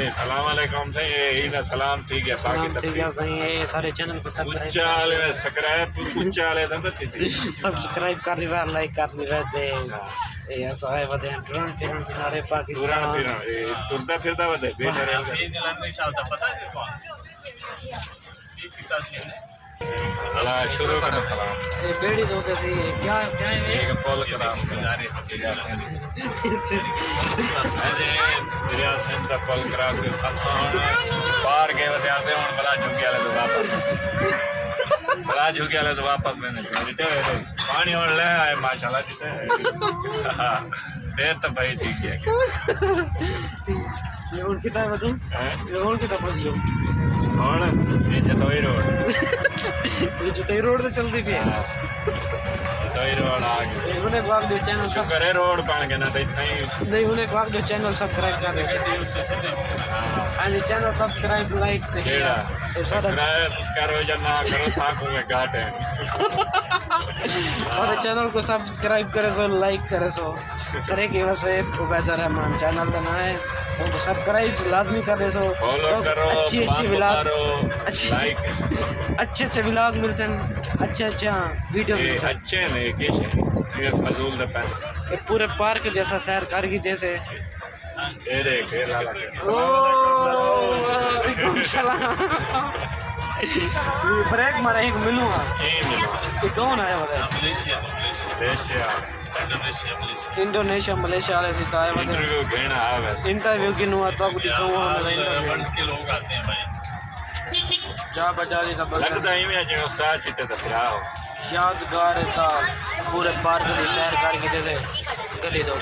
सलाम अलैकुम सही है सलाम ठीक है ठीक है सही है सारे चैनल को सब्सक्राइब कर रहे लाइक कर रहे थे ऐसा है वदे ड्रोन फिरन किनारे पाकिस्तान तुरदा फिरदा वदे अला शुरू करना सलाम ये बेड़ी दो कैसे क्या क्या है एक कॉल करा गुजारे दरिया सेंटर कॉल करा के बाहर गए वदे आते हुन बला झुके वाले तो वापस मैंने जिते पानी और ले आए माशाल्लाह जिते देर तो भाई ठीक है ये उन कितना है तुम ये उन कितना पड़ लो और ये जतोई रोड ये जतोई रोड तो चलती भी है जतोई रोड आ गई उन्हें को जो चैनल सब करे रोड बन गया ना तो इतना ही नहीं उन्हें को जो चैनल सब्सक्राइब कर दे हां जी चैनल सब्सक्राइब लाइक सब्सक्राइब करो या ना करो साकू में घाट है सारे चैनल को सब्सक्राइब करे सो लाइक करे सो सरे की वजह से उबैदुर रहमान चैनल का नाम है उनको सब्सक्राइब लाजमी कर दे सो फॉलो करो अच्छी व्लॉग लाइक अच्छे व्लॉग मिल सन अच्छा वीडियो मिल सन अच्छे नहीं कैसे ये फजूल द पैन ये पूरे पार्क जैसा सैर करगी जैसे तेरे खेला वालेकुम सलाम ब्रेक मारे एक मिलूंगा इसके कौन आया बताया इंडोनेशिया मलेशिया वाले से आए इंटरव्यू घेना है वैसे इंटरव्यू की नुआ तो आपको दिखाऊंगा के लोग आते हैं भाई जा बजा ली तब लगता ही में जो साथ चिते तो फिर आओ यादगार था पूरे पार्क की सैर करके जैसे गली दो